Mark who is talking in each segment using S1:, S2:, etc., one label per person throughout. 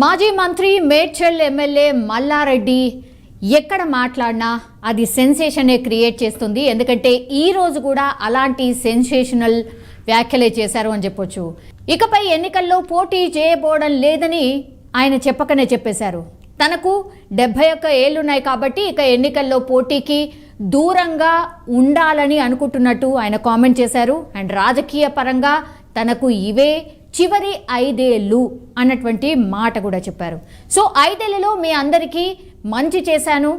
S1: మాజీ మంత్రి మేడ్చల్ ఎమ్మెల్యే మల్లారెడ్డి ఎక్కడ మాట్లాడినా అది సెన్సేషనే క్రియేట్ చేస్తుంది. ఎందుకంటే ఈ రోజు కూడా అలాంటి సెన్సేషనల్ వ్యాఖ్యలే చేశారు అని చెప్పొచ్చు. ఇకపై ఎన్నికల్లో పోటీ చేయబోవడం లేదని ఆయన చెప్పకనే చెప్పేశారు. తనకు 71 ఏళ్లున్నాయి కాబట్టి ఇక ఎన్నికల్లో పోటీకి దూరంగా ఉండాలని అనుకుంటున్నట్టు ఆయన కామెంట్ చేశారు. అండ్ రాజకీయ పరంగా తనకు ఇవే చివరి 5 ఏళ్ళు అన్నటువంటి మాట కూడా చెప్పారు. సో 5 ఏళ్లలో మీ అందరికీ మంచి చేశాను,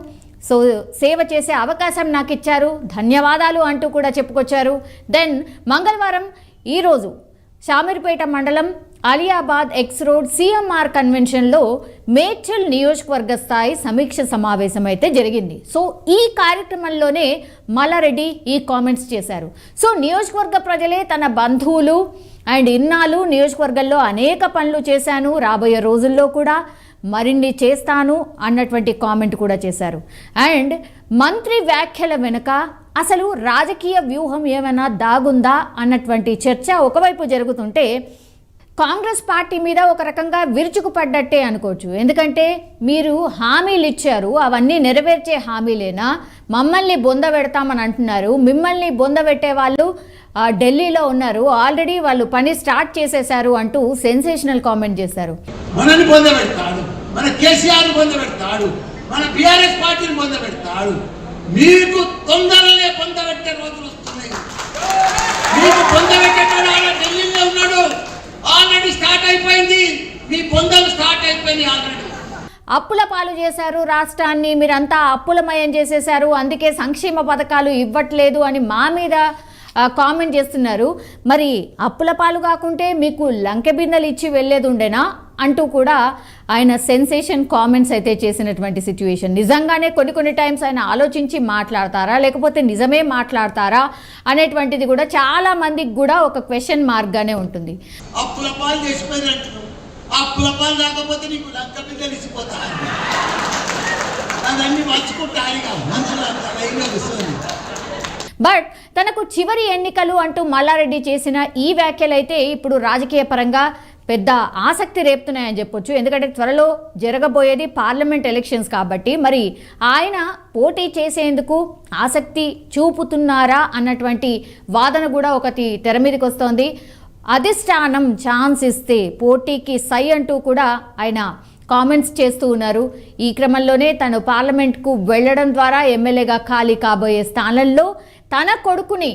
S1: సో సేవ చేసే అవకాశం నాకు ఇచ్చారు, ధన్యవాదాలు అంటూ కూడా చెప్పుకొచ్చారు. దెన్ మంగళవారం ఈరోజు షామీర్పేట మండలం అలియాబాద్ ఎక్స్ రోడ్ సిఎంఆర్ కన్వెన్షన్లో మేడ్చల్ నియోజకవర్గ స్థాయి సమీక్ష సమావేశం అయితే జరిగింది. సో ఈ కార్యక్రమంలోనే మల్లారెడ్డి ఈ కామెంట్స్ చేశారు. సో నియోజకవర్గ ప్రజలే తన బంధువులు అండ్ ఇన్నాళ్ళు నియోజకవర్గంలో అనేక పనులు చేశాను, రాబోయే రోజుల్లో కూడా మరిన్ని చేస్తాను అన్నటువంటి కామెంట్ కూడా చేశారు. అండ్ మంత్రి వ్యాఖ్యల వెనుక అసలు రాజకీయ వ్యూహం ఏమైనా దాగుందా అన్నటువంటి చర్చ ఒకవైపు జరుగుతుంటే కాంగ్రెస్ పార్టీ మీద ఒక రకంగా విరుచుకుపడ్డట్టే అనుకోవచ్చు. ఎందుకంటే మీరు హామీలు ఇచ్చారు, అవన్నీ నెరవేర్చే హామీలేనా, మమ్మల్ని బొంద పెడతామని అంటున్నారు, మిమ్మల్ని బొంద పెట్టే వాళ్ళు ఢిల్లీలో ఉన్నారు, ఆల్రెడీ వాళ్ళు పని స్టార్ట్ చేసేశారు అంటూ సెన్సేషనల్ కామెంట్ చేశారు.
S2: మనని బొంద పెడతాడు, మన కేసీఆర్ బొంద పెడతాడు, మన బీఆర్ఎస్ పార్టీని బొంద పెడతాడు. మీకు తొందరలే బొంద పెట్టే రోజులు వస్తున్నాయి. మీకు బొంద పెట్టేటాడు ఢిల్లీలో ఉన్నాడు, ఆల్రెడీ స్టార్ట్ అయిపోయింది, మీ బొందలు స్టార్ట్ అయిపోయింది ఆల్రెడీ.
S1: అప్పుల పాలు చేశారు రాష్ట్రాన్ని, మీరంతా అప్పులమయం చేసేశారు, అందుకే సంక్షేమ పథకాలు ఇవ్వట్లేదు అని మా మీద కామెంట్ చేస్తున్నారు. మరి అప్పుల పాలు కాకుంటే మీకు లంకె బిందెలు ఇచ్చి వెళ్ళేది ఉండేనా అంటూ కూడా ఆయన సెన్సేషన్ కామెంట్స్ అయితే చేసినటువంటి సిచ్యువేషన్. నిజంగానే కొన్ని టైమ్స్ ఆయన ఆలోచించి మాట్లాడతారా లేకపోతే నిజమే మాట్లాడతారా అనేటువంటిది కూడా చాలా మందికి కూడా ఒక క్వశ్చన్ మార్క్గానే ఉంటుంది.
S2: అప్పుల పాలు చేసిపోయినట్టు, అప్పుల పాలు రాకపోతే నీకు లంకె బిందెలు ఇచ్చిపోతారు, అదన్నీ మర్చిపోతారు మనుషులు.
S1: బట్ తనకు చివరి ఎన్నికలు అంటూ మల్లారెడ్డి చేసిన ఈ వ్యాఖ్యలు అయితే ఇప్పుడు రాజకీయ పరంగా పెద్ద ఆసక్తి రేపుతున్నాయని చెప్పొచ్చు. ఎందుకంటే త్వరలో జరగబోయేది పార్లమెంట్ ఎలక్షన్స్ కాబట్టి మరి ఆయన పోటీ చేసేందుకు ఆసక్తి చూపుతున్నారా అన్నటువంటి వాదన కూడా ఒకటి తెర మీదకి వస్తోంది. అధిష్టానం ఛాన్స్ ఇస్తే పోటీకి సై అంటూ కూడా ఆయన కామెంట్స్ చేస్తూ ఉన్నారు. ఈ క్రమంలోనే తను పార్లమెంట్కు వెళ్ళడం ద్వారా ఎమ్మెల్యేగా ఖాళీ కాబోయే స్థానంలో తన కొడుకుని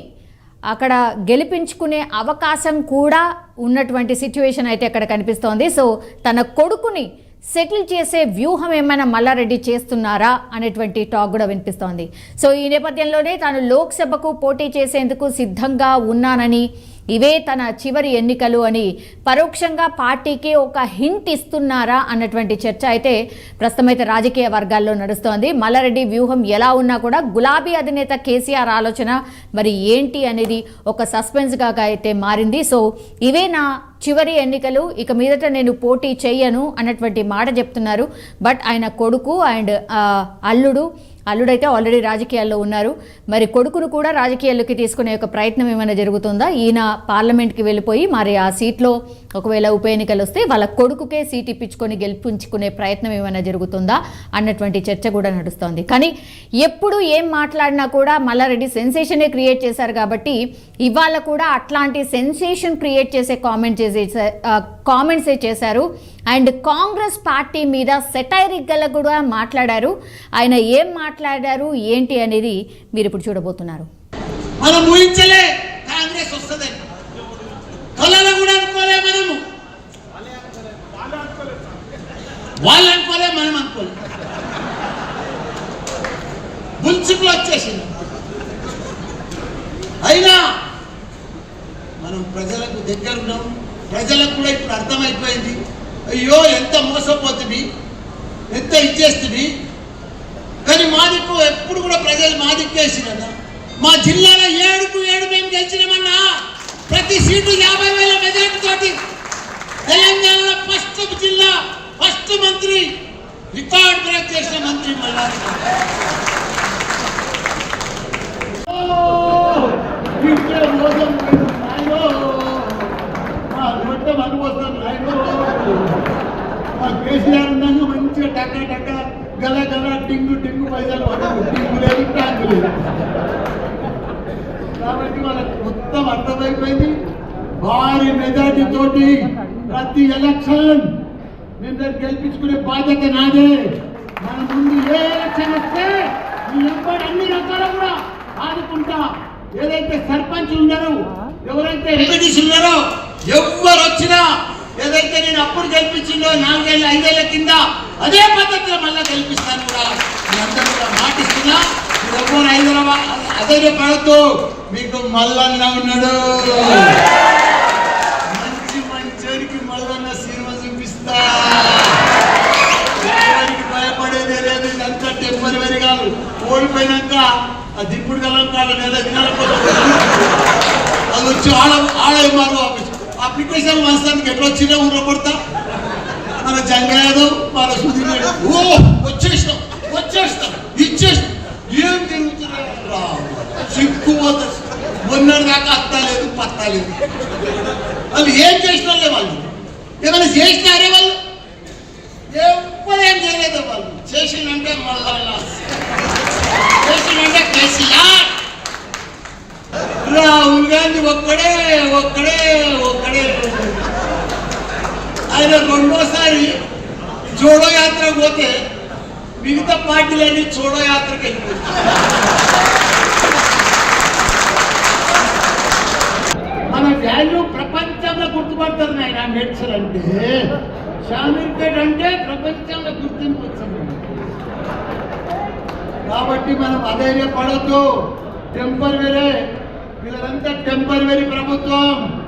S1: అక్కడ గెలిపించుకునే అవకాశం కూడా ఉన్నటువంటి సిచ్యువేషన్ అయితే అక్కడ కనిపిస్తోంది. సో తన కొడుకుని సెటిల్ చేసే వ్యూహం ఏమైనా మల్లారెడ్డి చేస్తున్నారా అనేటువంటి టాక్ కూడా వినిపిస్తోంది. సో ఈ నేపథ్యంలోనే తాను లోక్సభకు పోటీ చేసేందుకు సిద్ధంగా ఉన్నానని, ఇవే తన చివరి ఎన్నికలు అని పరోక్షంగా పార్టీకి ఒక హింట్ ఇస్తున్నారా అన్నటువంటి చర్చ అయితే ప్రస్తుతమైతే రాజకీయ వర్గాల్లో నడుస్తోంది. మల్లారెడ్డి వ్యూహం ఎలా ఉన్నా కూడా గులాబీ అధినేత కేసీఆర్ ఆలోచన మరి ఏంటి అనేది ఒక సస్పెన్స్గా అయితే మారింది. సో ఇవే నా చివరి ఎన్నికలు, ఇక మీదట నేను పోటీ చెయ్యను అన్నటువంటి మాట చెప్తున్నారు. బట్ ఆయన కొడుకు అండ్ అల్లుడైతే ఆల్రెడీ రాజకీయాల్లో ఉన్నారు. మరి కొడుకును కూడా రాజకీయాల్లోకి తీసుకునే ఒక ప్రయత్నం ఏమైనా జరుగుతుందా? ఈయన పార్లమెంట్కి వెళ్ళిపోయి మరి ఆ సీట్లో ఒకవేళ ఉప ఎన్నికలు వస్తే వాళ్ళ కొడుకుకే సీట్ ఇప్పించుకొని గెలిపించుకునే ప్రయత్నం ఏమైనా జరుగుతుందా అన్నటువంటి చర్చ కూడా నడుస్తోంది. కానీ ఎప్పుడు ఏం మాట్లాడినా కూడా మల్లారెడ్డి సెన్సేషనే క్రియేట్ చేశారు కాబట్టి ఇవాళ కూడా అట్లాంటి సెన్సేషన్ క్రియేట్ చేసే కామెంట్సే చేశారు. అండ్ కాంగ్రెస్ పార్టీ మీద సెటైరిక్గా కూడా మాట్లాడారు. ఆయన ఏం మాట్లాడారు ఏంటి అనేది మీరు ఇప్పుడు చూడబోతున్నారు.
S2: మనం ఊహించలే కాంగ్రెస్ వస్తదని, కళ్ళలో కూడా అనుకోలే, మనము వాళ్ళు అనుకోలే, మనం అనుకోలే, బుల్చుకులు వచ్చేసింది. అయినా మనం ప్రజలకు దగ్గర ఉన్నాం, ప్రజలకు కూడా ఇప్పుడు అర్థమైపోయింది. అయ్యో ఎంత మోసపోతుంది, ఎంత ఇచ్చేస్తుంది. కానీ మాదిక్కు ఎప్పుడు కూడా ప్రజలు మాదిక్కేసి కదా. మా జిల్లాలో 7కు 7 మేము గెలిచినామన్నా, ప్రతి సీటు 50,000 మెజార్టీ తోటి తెలంగాణలో ఫస్ట్ జిల్లా, ఫస్ట్ మంత్రి, రికార్డ్ బ్రేక్ చేసిన మంత్రి మల్లారెడ్డి. కేసీఆర్ ఉన్నాక మంచిగా టక్క టక్క గల గల టింగు టింగు పైసలు పడదు. టింగు లేదు ట్యాంకు లేదు. కాబట్టి వాళ్ళకి మొత్తం అర్థమైపోయింది. భారీ మెజార్టీ తోటి ప్రతి ఎలక్షన్ మేము గెలిపించుకునే బాధ్యత నాదే. మన ముందు ఏ ఎలక్షన్ వస్తే మీ ఎంపీ అన్ని రకాల కూడా ఆదుకుంటా. ఏదైతే సర్పంచ్లు ఉన్నారో, ఎవరైతే ఎంపీటీసీ ఉన్నారో, ఎవరు వచ్చినా ఏదైతే నేను అప్పుడు గెలిపించిందో 4 ఏళ్ళ 5 ఏళ్ల కింద అదే పద్ధతిలో మళ్ళీ గెలిపిస్తాను కూడా మీ అందరూ కూడా మాటిస్తున్నా. మీరు ఎవరు హైదరాబాద్ అదే పడద్దు. మీకు మల్లన్న ఉన్నాడు. మంచి మంచోరికి మల్లన్న సినిమా చూపిస్తా. భయపడేదే లేదు. ఇదంతా టెంపరీ కాదు. ఓడిపోయినాక ఆ దిప్పుడు కలంకాల నెల దినాల అది వచ్చి ఆడేమారు అప్లికేషన్ వస్తానికి ఎట్లా వచ్చినా ఊళ్ళో కొడతా. మన జంగలేదు మన సుధీర్ వచ్చేస్తాం ఇచ్చేస్తాం. ఏం తిరుగుతున్నా సిక్కుపోతా. మొన్నటి దాకా అత్తాలేదు పత్తాలేదు. వాళ్ళు ఏం చేసిన వాళ్ళు ఏమైనా చేసినారే? వాళ్ళు ఎవ్వరేం చేయలేదు. వాళ్ళు చేసిందంటే మళ్ళా చేసిందంటే కేసీఆర్. రాహుల్ గాంధీ ఒక్కడే ఆయన రెండోసారి జోడో యాత్ర పోతే మిగతా పార్టీలన్నీ జోడో యాత్రకి వెళ్ళిపోతాయి. మన వాల్యూ ప్రపంచంలో గుర్తుపడతారు. ఆయన మెడ్సల్ అంటే షామీర్పేట్ అంటే ప్రపంచంలో గుర్తింపు వచ్చింది. కాబట్టి మనం అధైర్యపడద్దు. టెంపరరీ వీళ్ళంతా టెంపరరీ ప్రభుత్వం.